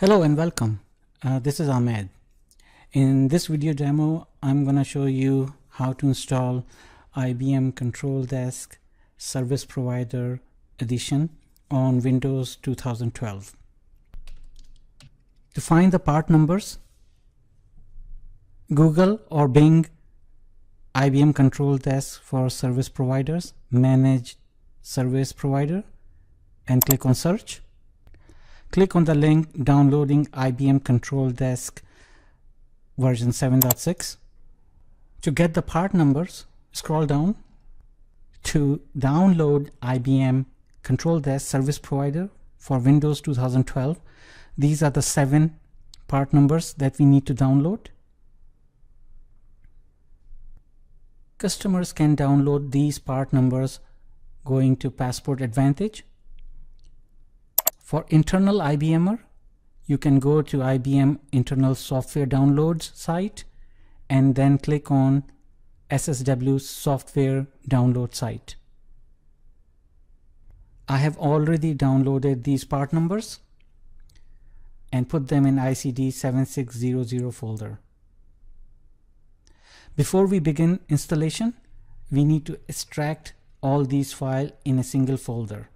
Hello and welcome. This is Ahmed. In this video demo, I'm going to show you how to install IBM Control Desk Service Provider Edition on Windows 2012. To find the part numbers, Google or Bing IBM Control Desk for Service Providers, Manage Service Provider, and click on Search. Click on the link downloading IBM Control Desk version 7.6. To get the part numbers, scroll down to download IBM Control Desk Service Provider for Windows 2012. These are the 7 part numbers that we need to download. Customers can download these part numbers going to Passport Advantage. For internal IBMer, you can go to IBM Internal Software Downloads site and then click on SSW Software Download site. I have already downloaded these part numbers and put them in ICD 7600 folder. Before we begin installation, we need to extract all these files in a single folder.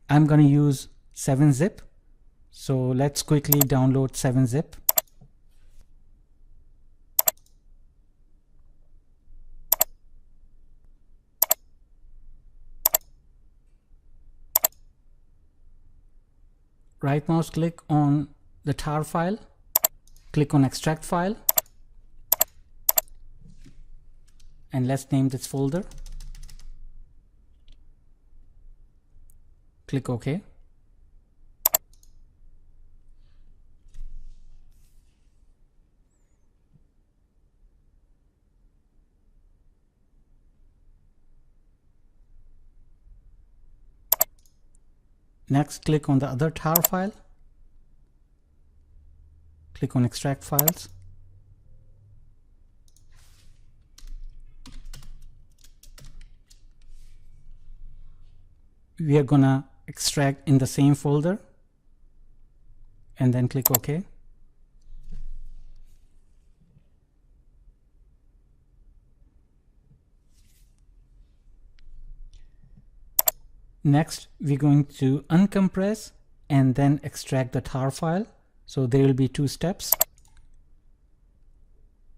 I'm going to use 7-zip, so let's quickly download 7-zip. Right mouse click on the tar file, click on extract file, and let's name this folder. Click OK. Next, click on the other tar file. Click on extract files. We are gonna extract in the same folder and then click OK. Next, we're going to uncompress and then extract the tar file. So there will be 2 steps.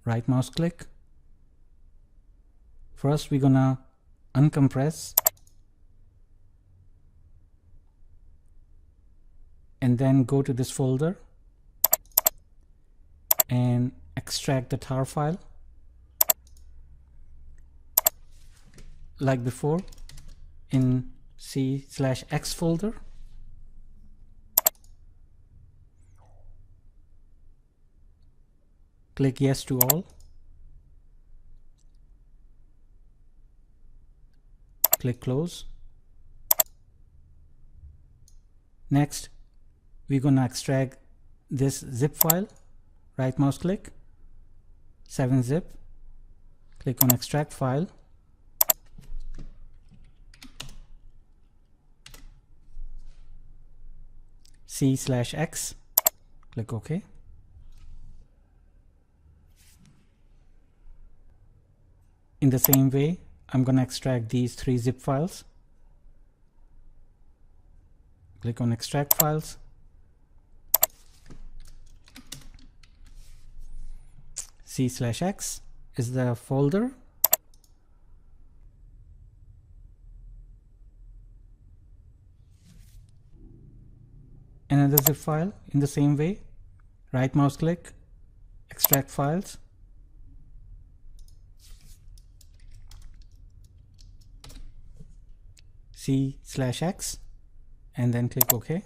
Right mouse click. First, we're gonna uncompress and then go to this folder and extract the tar file like before in C/X folder. Click yes to all. Click close. Next, we're going to extract this zip file. Right mouse click, 7-zip, click on extract file. C/X, click OK. In the same way, I'm going to extract these 3 zip files. Click on extract files. C/X is the folder. Another zip file in the same way. Right mouse click, extract files. C/X and then click OK.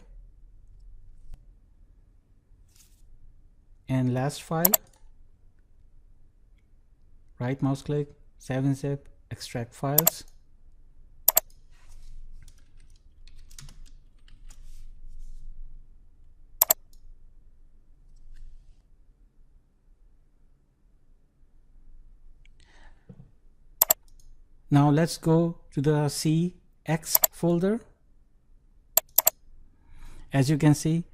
And last file, right mouse click, 7-zip, extract files. Now let's go to the CX folder As you can see,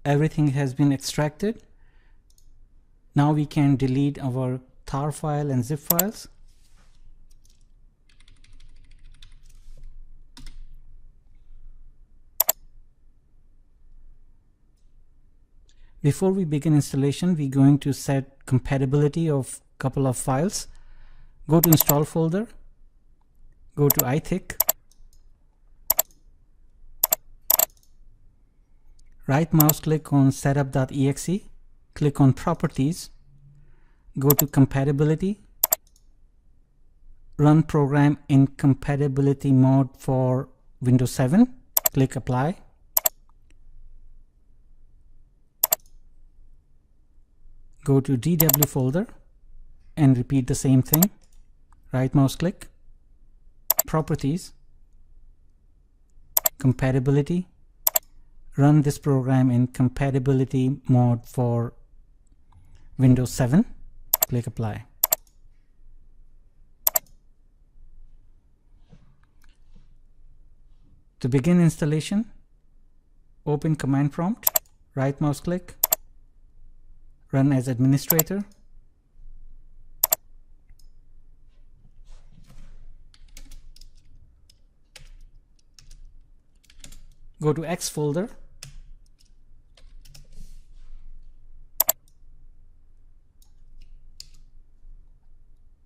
everything has been extracted. Now we can delete our tar file and zip files. Before we begin installation, we're going to set compatibility of a couple of files. Go to install folder, go to iThick, right mouse click on setup.exe, click on properties, go to compatibility, run program in compatibility mode for Windows 7, click apply. Go to DW folder and repeat the same thing. Right mouse click, properties, compatibility, run this program in compatibility mode for Windows 7, click apply. To begin installation, open command prompt, right mouse click, run as administrator. Go to X folder,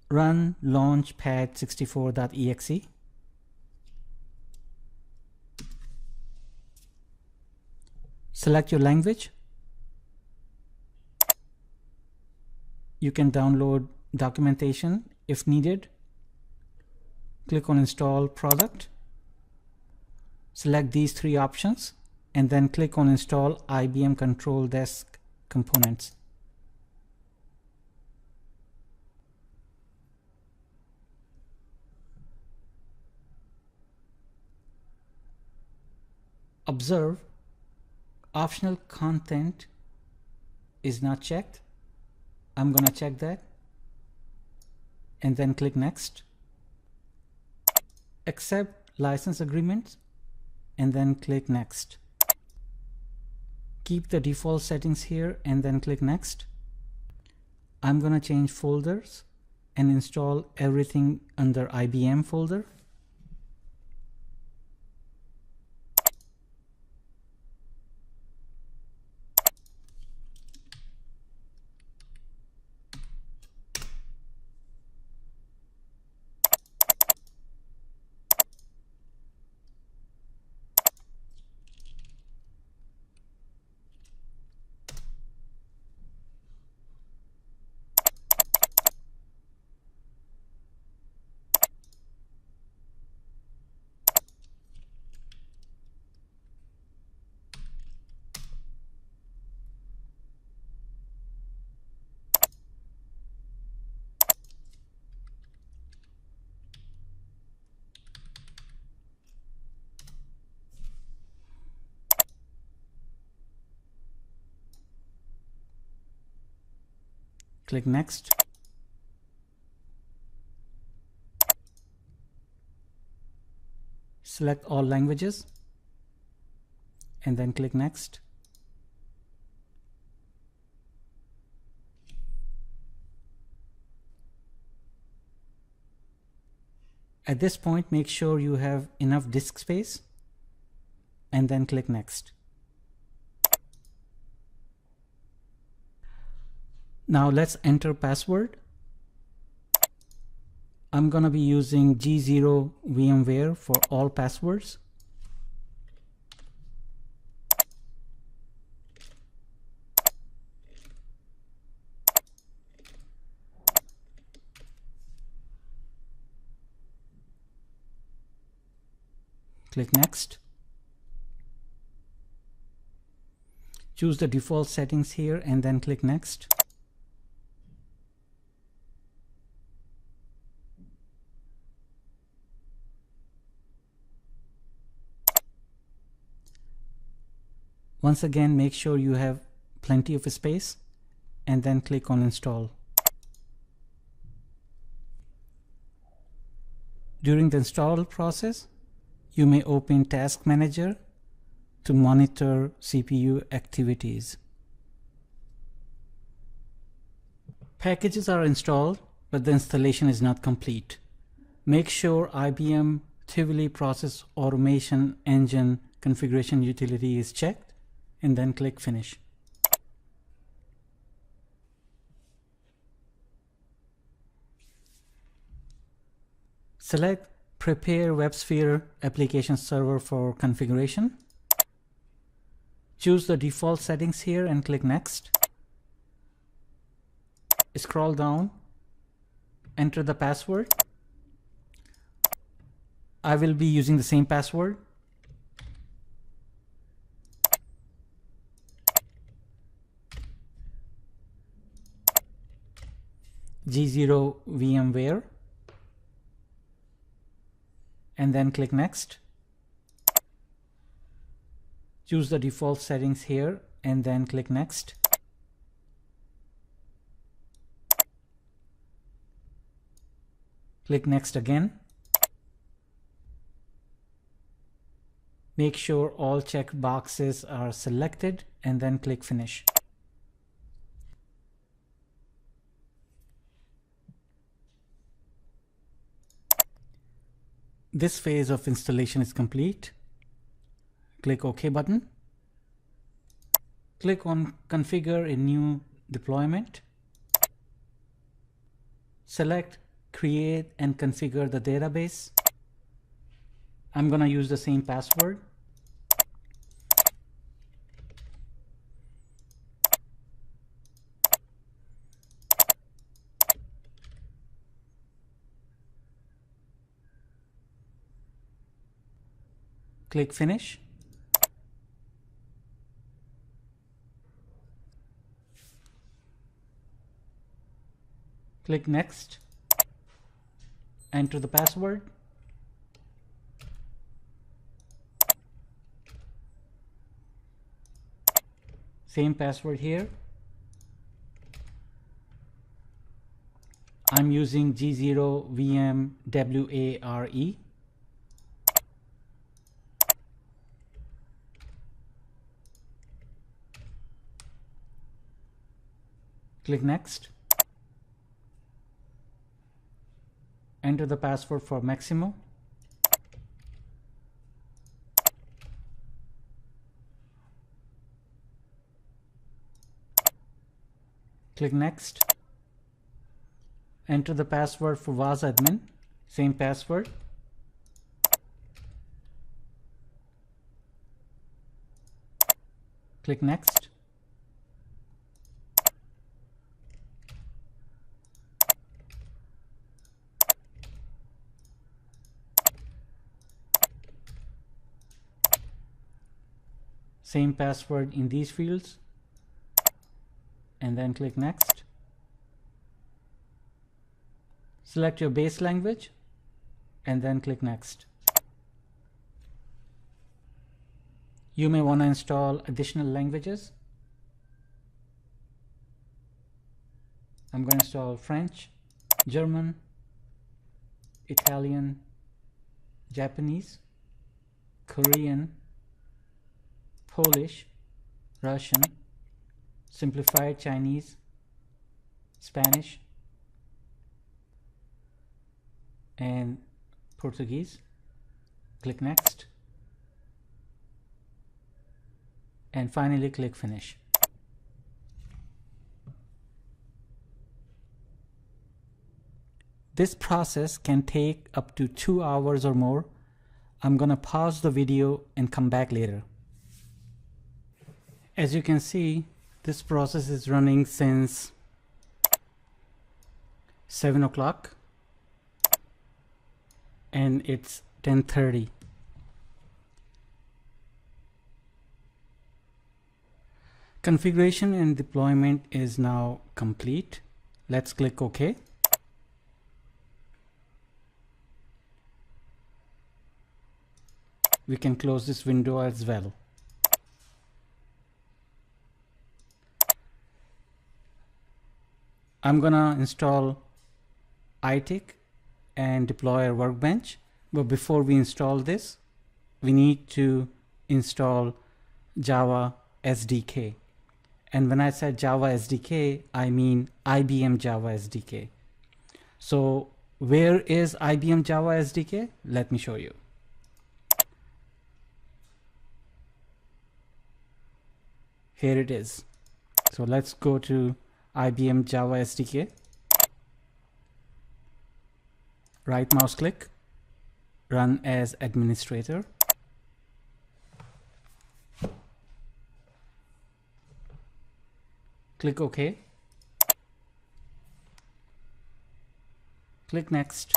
run launchpad64.exe. Select your language. You can download documentation if needed. Click on install product. Select these three options and then click on install IBM control desk components. Observe, optional content is not checked. I'm gonna check that and then click next. Accept license agreements and then click next. Keep the default settings here and then click next. I'm gonna change folders and install everything under IBM folder. Click next. Select all languages and then click next. At this point, make sure you have enough disk space and then click next. Now let's enter password. I'm gonna be using G0 VMware for all passwords. Click next. Choose the default settings here and then click next. Once again, make sure you have plenty of space and then click on install. During the install process, you may open Task Manager, to monitor CPU activities. Packages are installed, but the installation is not complete. Make sure IBM Tivoli Process Automation Engine configuration utility is checked, and then click Finish. Select Prepare WebSphere Application Server for configuration. Choose the default settings here and click Next. Scroll down, enter the password. I will be using the same password. G0 VMware, and then click Next. Choose the default settings here and then click Next. Click Next again. Make sure all check boxes are selected and then click Finish. This phase of installation is complete. Click OK button. Click on Configure a new deployment. Select Create and configure the database. I'm going to use the same password. Click Finish. Click Next. Enter the password. Same password here. I'm using G0 VM WARE. Click Next. Enter the password for Maximo. Click Next. Enter the password for was admin. Same password. Click Next. Same password in these fields, and then click Next. Select your base language and then click Next. You may want to install additional languages. I'm going to install French, German, Italian, Japanese, Korean, Polish, Russian, simplified Chinese, Spanish, and Portuguese. Click Next. And finally click Finish. This process can take up to 2 hours or more. I'm going to pause the video and come back later. As you can see, this process is running since 7 o'clock and it's 10:30. Configuration and deployment is now complete. Let's click OK. We can close this window as well. I'm gonna install iTick and deploy our workbench, but before we install this, we need to install Java SDK. And when I said Java SDK, I mean IBM Java SDK. So where is IBM Java SDK? Let me show you. Here it is. So let's go to IBM Java SDK. Right mouse click, run as administrator. Click OK. Click next.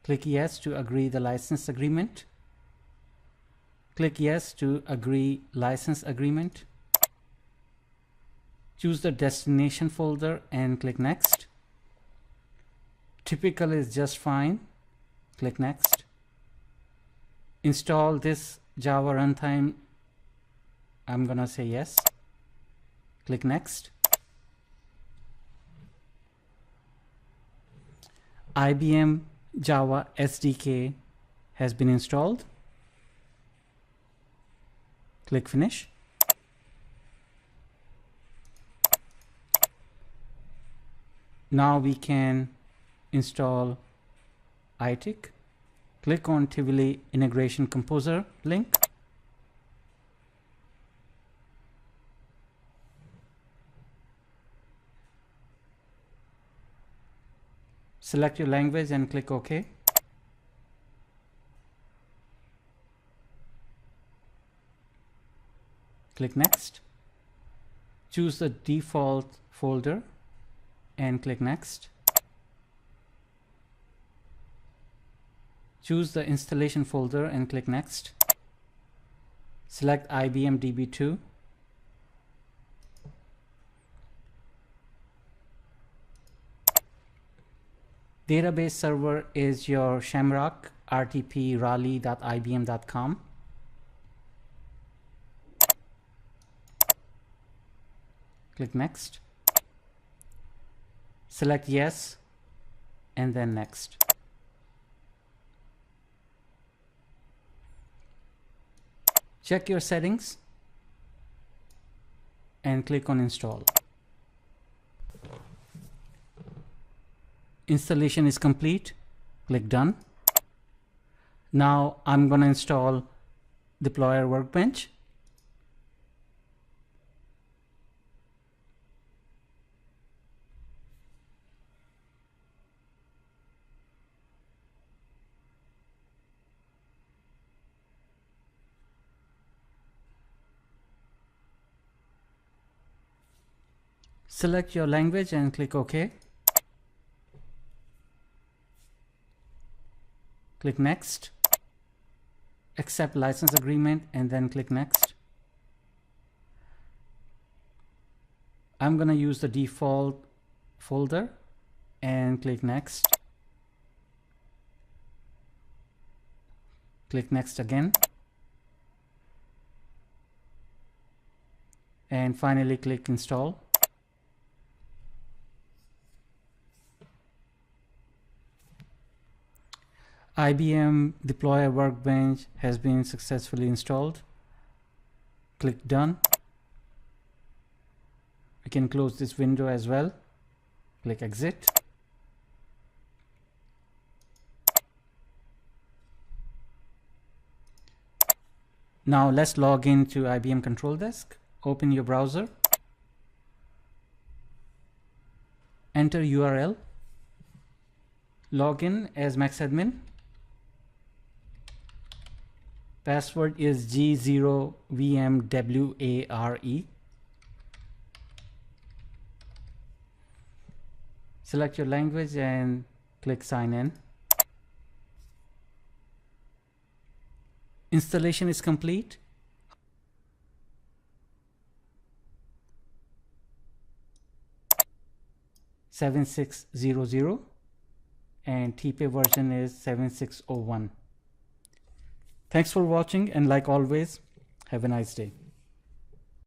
Click yes to agree the license agreement. Click yes to agree license agreement. Choose the destination folder and click next. Typical is just fine. Click next. Install this Java runtime. I'm gonna say yes. Click next. IBM Java SDK has been installed. Click finish. Now we can install iTick. Click on Tivoli Integration Composer link. Select your language and click OK. Click next. Choose the default folder and click next. Choose the installation folder and click next. Select IBM DB2. Database server is your Shamrock RTP raleigh.ibm.com. Click next. Select yes and then next. Check your settings and click on install. Installation is complete. Click done. Now I'm going to install Deployer Workbench. Select your language and click OK. Click next. Accept license agreement and then click next. I'm going to use the default folder and click next. Click next again. And finally click install. IBM Deployer Workbench has been successfully installed. Click done. We can close this window as well. Click exit. Now let's log into IBM Control Desk. Open your browser. Enter URL. Log in as MaxAdmin. Password is G0VMWARE. Select your language and click sign in. Installation is complete. (7600) and TP version is 7601. Thanks for watching, and like always, have a nice day.